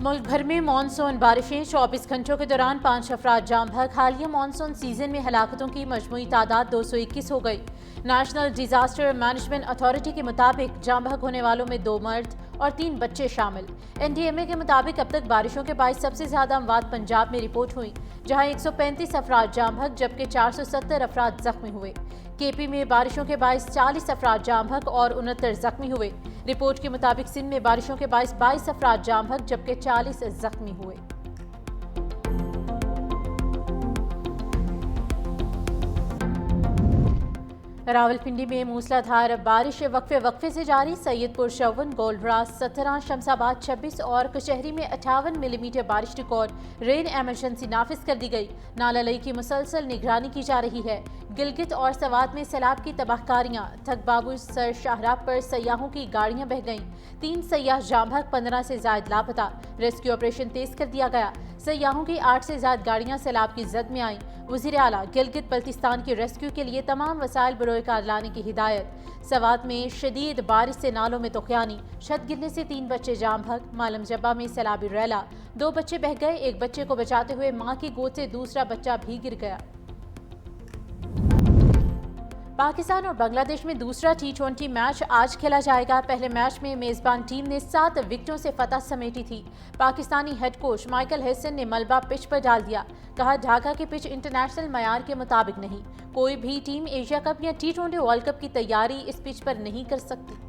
मुल्क भर में मानसून बारिशें 24 घंटों के दौरान 5 अफराद जाम बहक। हालिया मानसून सीजन में हलाकतों की मजमूई तादाद 221 हो गई। नेशनल डिजास्टर मैनेजमेंट अथॉरिटी के मुताबिक जाम बहक होने वालों में 2 मर्द और 3 बच्चे शामिल। NDMA के मुताबिक अब तक बारिशों के बायस सबसे ज्यादा अमवात पंजाब में रिपोर्ट हुई, जहां 135 अफराद जाम बहक जबकि 470 अफराद जख्मी हुए। KP में बारिशों के बायस 40 अफराद जाम बहक और 69 जख्मी हुए। रिपोर्ट के मुताबिक सिंध में बारिशों के बायस 22 अफराद जाम बहक जबकि 40 जख्मी हुए। रावलपिंडी में मूसलाधार बारिश वक्फे से जारी। सैयदपुर 54, गोलब्रा 17, शमसाबाद 26 और कचहरी में 58 मिलीमीटर बारिश रिकॉर्ड। रेन एमरजेंसी नाफिज कर दी गई। नाला लई की मुसलसल निगरानी की जा रही है। गिलगित और सवात में सैलाब की तबाहकारियां। थकबाबू सर शाहराब पर सयाहों की गाड़ियां बह गईं। 3 सयाह जाम बहक, 15 से ज्यादा लापता। रेस्क्यू ऑपरेशन तेज कर दिया गया। सयाहों की 8 से ज्यादा गाड़ियां सैलाब की जद में आईं। वज़ीर आला गिलगित बल्तिस्तान की रेस्क्यू के लिए तमाम वसाइल बरोकार लाने की हिदायत। सवात में शदीद बारिश से नालों में तोख्यानी। छत गिरने से 3 बच्चे जाम बहक। मालम जब्बा में सैलाबी रैला, 2 बच्चे बह गए। एक बच्चे को बचाते हुए मां की गोद से दूसरा बच्चा भी गिर गया। पाकिस्तान और बांग्लादेश में दूसरा T20 मैच आज खेला जाएगा। पहले मैच में मेजबान टीम ने 7 विकेटों से फतह समेटी थी। पाकिस्तानी हेड कोच माइकल हेसन ने मलबा पिच पर डाल दिया। कहा, ढाका की पिच इंटरनेशनल मयार के मुताबिक नहीं। कोई भी टीम एशिया कप या T20 वर्ल्ड कप की तैयारी इस पिच पर नहीं कर सकती।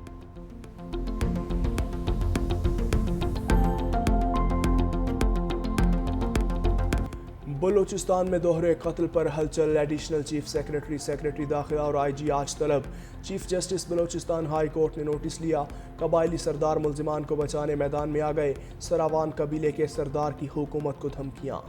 बलूचिस्तान में दोहरे कत्ल पर हलचल। एडिशनल चीफ सेक्रेटरी दाखिला और IG आज तलब। Chief justice Balochistan high court ने नोटिस लिया। कबायली सरदार मुल्जिमान को बचाने मैदान में आ गए। सरावान कबीले के सरदार की हुकूमत को धमकियां।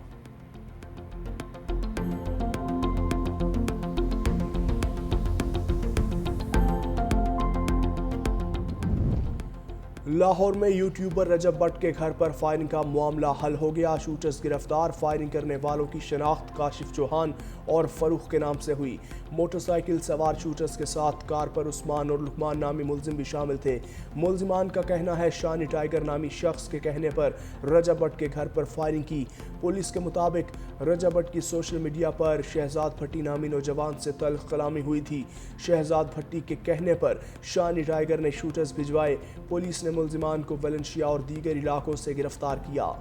लाहौर में यूट्यूबर रजब भट्ट के घर पर फायरिंग का मामला हल हो गया। शूटर्स गिरफ्तार। फायरिंग करने वालों की शनाख्त काशिफ चौहान और फरूख के नाम से हुई। मोटरसाइकिल सवार शूटर्स के साथ कार पर उस्मान और लुकमान नामी मुल्जिम भी शामिल थे। मुल्जिमान का कहना है शानी टाइगर नामी शख्स के कहने पर रजब भट्ट के घर पर फायरिंग की। पुलिस के मुताबिक रजब भट्ट की सोशल मीडिया पर शहजाद भट्टी नामी नौजवान से तल्ख कलामी हुई थी। शहजाद भट्टी के कहने पर शानी टाइगर ने शूटर्स भिजवाए। पुलिस ने मुल्जिमान को वेलेंशिया और दीगर इलाकों से गिरफ्तार किया।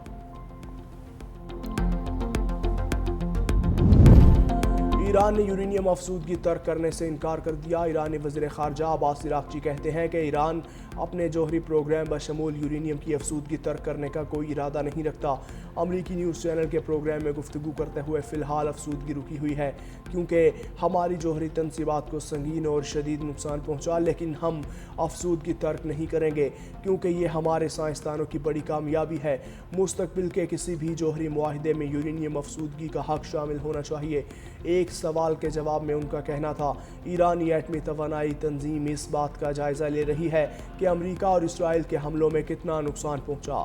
ईरान ने यूरेनियम अफसूदगी तर्क करने से इनकार कर दिया। ईरानी वज़ीर ख़ारजा अब्बास इराक़ची कहते हैं कि ईरान अपने जौहरी प्रोग्राम बशमूल यूरेनियम की अफसूदगी तर्क करने का कोई इरादा नहीं रखता। अमरीकी न्यूज़ चैनल के प्रोग्राम में गुफ्तगू करते हुए फ़िलहाल अफसूदगी रुकी हुई है क्योंकि हमारी जौहरी तनसीबात को संगीन और शदीद नुकसान पहुँचा, लेकिन हम अफसूदगी तर्क नहीं करेंगे क्योंकि ये हमारे साइंसदानों की बड़ी कामयाबी है। मुस्तकबिल के किसी भी जौहरी मुआहिदे में यूरेनियम अफसूदगी का हक शामिल होना चाहिए। एक सवाल के जवाब में उनका कहना था, ईरानी एटमी तवानाई तंजीम इस बात का जायजा ले रही है कि अमेरिका और इसराइल के हमलों में कितना नुकसान पहुंचा।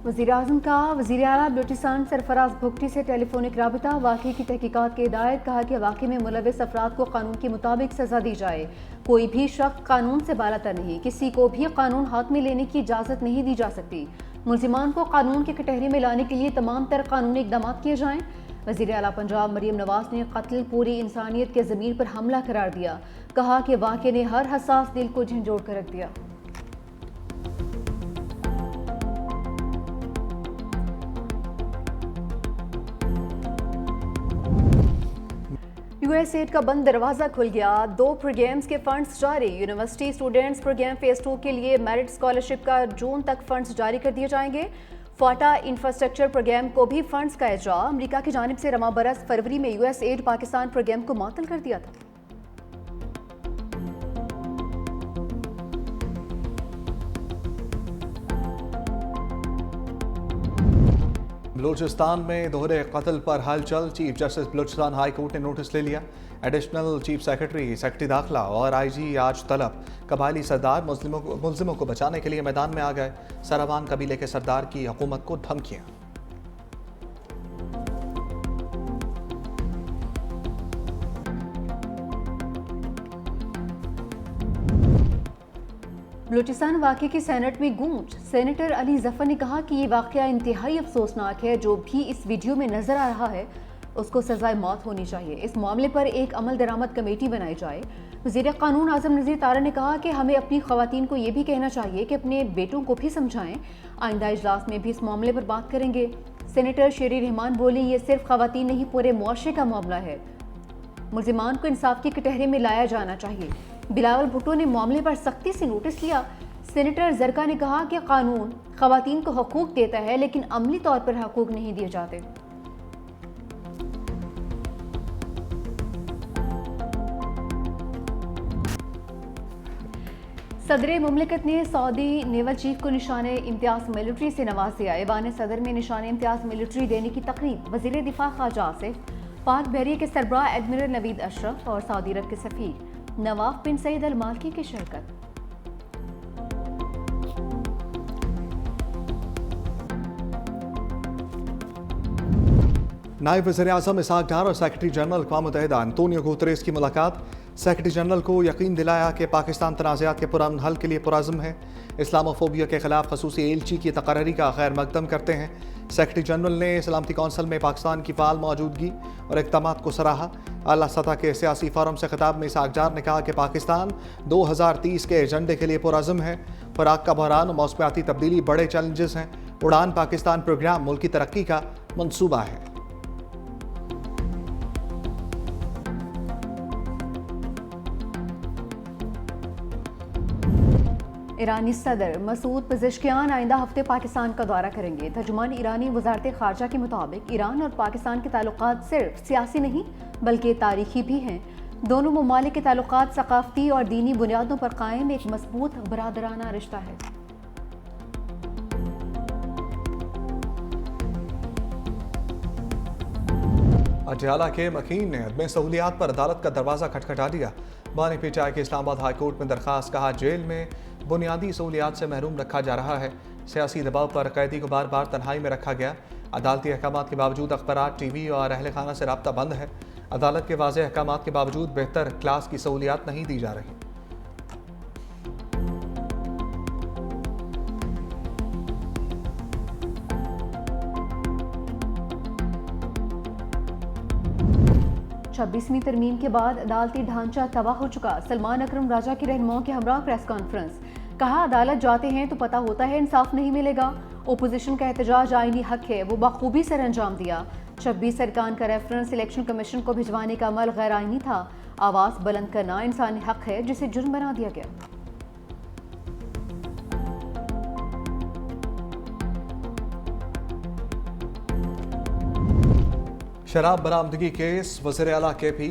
वज़ीर-ए-आज़म का वज़ीर आला बलूचिस्तान सरफराज भुगटी से टेलीफोनिक राबिता। वाक़ई की तहकीकात की हिदायत। कहा कि वाक़ई में मुलविस अफराद को कानून के मुताबिक सज़ा दी जाए। कोई भी शख्स कानून से बालातर नहीं। किसी को भी कानून हाथ में लेने की इजाज़त नहीं दी जा सकती। मुल्जिमान को कानून के कटहरे में लाने के लिए तमाम तर कानूनी इक़दाम किए जाएँ। वज़ीर आला पंजाब मरियम नवाज ने कत्ल पूरी इंसानियत के ज़मीर पर हमला करार दिया। कहा कि वाक़े ने हर हसास दिल को झंझोड़ कर रख दिया। USAID का बंद दरवाज़ा खुल गया। 2 प्रोग्राम्स के फंड्स जारी। यूनिवर्सिटी स्टूडेंट्स प्रोग्राम फेज़ 2 के लिए मेरिट स्कॉलरशिप का जून तक फंड्स जारी कर दिए जाएंगे। फाटा इंफ्रास्ट्रक्चर प्रोग्राम को भी फंड्स का इजरा। अमेरिका की जानिब से रमा बरस फरवरी में USAID पाकिस्तान प्रोग्राम को मुअत्तल कर दिया था। बलूचिस्तान में दोहरे कत्ल पर हलचल। Chief justice Balochistan high court ने नोटिस ले लिया। एडिशनल चीफ सेक्रेटरी दाखिला और IG आज तलब। कबायली सरदार मुल्जिमों को बचाने के लिए मैदान में आ गए। सरावान कबीले के सरदार की हुकूमत को धमकियां। बलूचिस्तान वाक़े की सेनेट में गूंज। सेनेटर अली ज़फ़र ने कहा कि ये वाक़या इंतहाई अफसोसनाक है। जो भी इस वीडियो में नज़र आ रहा है उसको सज़ाए मौत होनी चाहिए। इस मामले पर एक अमल दरामद कमेटी बनाई जाए। वज़ीर क़ानून आज़म नज़ीर तारा ने कहा कि हमें अपनी ख़वातीन को ये भी कहना चाहिए कि अपने बेटों को भी समझाएं। आइंदा इजलास में भी इस मामले पर बात करेंगे। सेनेटर शेरी रहमान बोली, ये सिर्फ ख़वातीन नहीं पूरे मुआशरे का मामला है। मुल्ज़िमान को इंसाफ के कटहरे में लाया जाना चाहिए। बिलावल भुट्टो ने मामले पर सख्ती से नोटिस लिया। सेनेटर जरका ने कहा कि कानून ख़वातीन को हकूक़ देता है लेकिन अमली तौर पर हकूक़ नहीं दिए जाते। सदर मुमलिकत ने सऊदी नेवल चीफ को निशाने इम्तियाज़ मिलिट्री से नवाज दिया। ऐवान सदर में निशाने इम्तियाज़ मिलिट्री देने की तकरीब वज़ीर दिफा ख्वाजा आसिफ, पाक बहरिया के सरबराह एडमिरल नवीद अशरफ और सऊदी अरब के सफ़ीर नवाफ बिन सईद अल मालकी की शिरकत। नायब वज़ीर-ए-आज़म इसहाक डार और सेक्रेटरी जनरल अक़वाम मुत्तहिदा अंतोनियो गुतरेस की मुलाकात। सेक्रेटरी जनरल को यकीन दिलाया कि पाकिस्तान तनाज़ात के पुरअमन हल के लिए पुरअज़्म है। इस्लामोफोबिया के खिलाफ खसूसी एलची की तकर्री का खैर मकदम करते हैं। सेक्रेटरी जनरल ने सलामती कौंसल में पाकिस्तान की फ़ाल मौजूदगी और इक़दामात को सराहा। आला सतह के सियासी फोरम से खिताब में इसहाक डार ने कहा कि पाकिस्तान 2030 के एजेंडे के लिए पुरअज़्म है। खुराक का बहरान और मौसमियाती तब्दीली बड़े चैलेंजेस हैं। उड़ान पाकिस्तान प्रोग्राम मुल्क की तरक्की का मनसूबा है। ईरानी सदर मसूद पज़ेश्कियान आइंदा हफ्ते पाकिस्तान का दौरा करेंगे। तर्जुमान ईरानी वज़ारत ख़ारजा के मुताबिक ईरान और पाकिस्तान के ताल्लुकात सिर्फ सियासी नहीं बल्कि तारीखी भी हैं। दोनों ममालिक के ताल्लुकात सकाफ़ती और दीनी बुनियादों पर कायम एक मजबूत बरादराना रिश्ता है। अडयाला के मकीन ने अदम सहूलियात पर अदालत का दरवाज़ा खटखटा दिया। बानी पीटीआई के इस्लामाबाद हाई कोर्ट में दरखास्त, कहा जेल में बुनियादी सहूलियात से महरूम रखा जा रहा है। सियासी दबाव पर कैदी को बार बार तन्हाई में रखा गया। अदालती अहकामात के बावजूद अखबारात, टीवी और अहल खाना से रब्ता बंद है। अदालत के वाज़ेह अहकामात के बावजूद बेहतर क्लास की सहूलियात नहीं दी जा रही। छब्बीसवीं तरमीम के बाद अदालती ढांचा तबाह हो चुका। सलमान अकरम राजा की रहनुमाओं के हमरा प्रेस कॉन्फ्रेंस, कहा अदालत जाते हैं तो पता होता है इंसाफ नहीं मिलेगा। ओपोजिशन का एहतजाज आईनी हक है, वो बखूबी सर अंजाम दिया। 26 अरकान का रेफरेंस इलेक्शन कमीशन को भिजवाने का अमल गैर आईनी था। आवाज़ बुलंद करना इंसानी हक है जिसे जुर्म बना दिया गया। शराब बरामदगी केस, वज़ीर आला केपी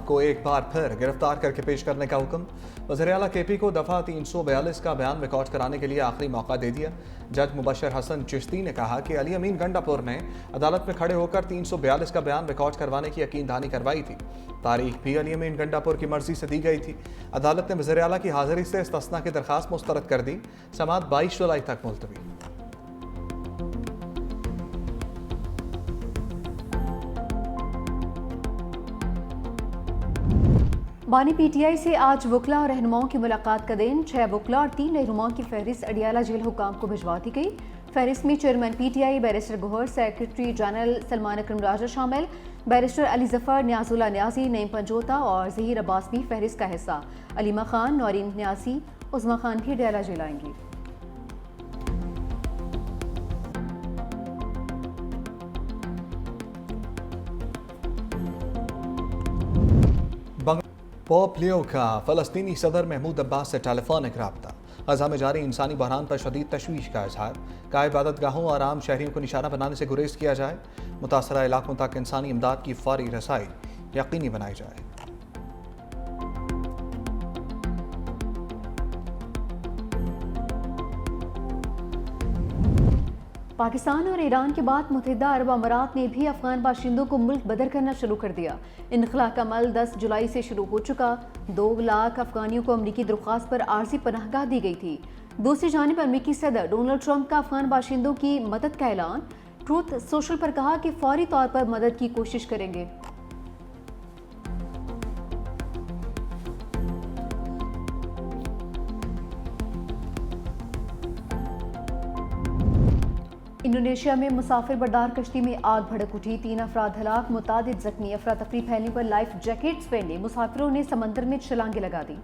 को एक बार फिर गिरफ्तार करके पेश करने का हुक्म। वज़ीर आला केपी को दफ़ा 342 का बयान रिकॉर्ड कराने के लिए आखिरी मौका दे दिया। जज मुबशर हसन चिश्ती ने कहा कि अली अमीन गंडापुर ने अदालत में खड़े होकर 342 का बयान रिकॉर्ड करवाने की यकीन दहानी करवाई थी। तारीख भी अली अमीन गंडापुर की मर्जी से दी गई थी। अदालत ने वज़ीर आला की हाजिरी से इस्तिस्ना की दरखास्त मुस्तरद कर दी। समाअत 22 जुलाई तक मुलतवी। बानी पीटीआई से आज वकला और रहनुमाओं की मुलाकात का दिन। 6 वकला और 3 रहनुमाओं की फहरिस्त अडियाला जेल हुकाम को भिजवा दी गई। फहरिस्त में chairman PTI barrister Gohar, secretary general Salman Akram Raja शामिल, बैरिस्टर अली ज़फ़र, न्याजुल्ला न्याजी, नईम पंजोता और ज़हीर अब्बास भी फहरिस्त का हिस्सा। अलीमा खान, नौरीन न्याजी, उज़मा खान भी अडियाला जेल आएंगी। पोप लियो का फ़लस्तीनी सदर महमूद अब्बास से टेलीफोनिक रब्ता। गज़ा में जारी इंसानी बहरान पर शदीद तशवीश का इजहार। कहा इबादतगाहों और आम शहरियों को निशाना बनाने से गुरेज किया जाए। मुतासरा इलाकों तक इंसानी इमदाद की फौरी रसाई यकीनी बनाई जाए। पाकिस्तान और ईरान के बाद मुत्तहिदा अरब अमारात ने भी अफगान बाशिंदों को मुल्क बदर करना शुरू कर दिया। इनखला का अमल 10 जुलाई से शुरू हो चुका। 2 लाख अफगानियों को अमरीकी दरख्वास्त पर आर्जी पनाहगाह दी गई थी। दूसरी जानिब अमरीकी सदर डोनाल्ड ट्रंप का अफगान बाशिंदों की मदद का ऐलान। ट्रूथ सोशल पर कहा कि फौरी तौर पर मदद की कोशिश करेंगे। इंडोनेशिया में मुसाफिर बरदार कश्ती में आग भड़क उठी, 3 अफराद हलाक, मुतादिद जख्मी। अफरा तफरी फैलने पर लाइफ जैकेट्स पहने मुसाफिरों ने समंदर में छलांगे लगा दी।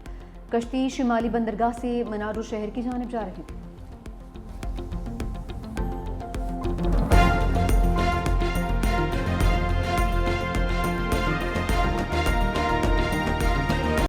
कश्ती शिमाली बंदरगाह से मनारू शहर की जानिब जा रही थी।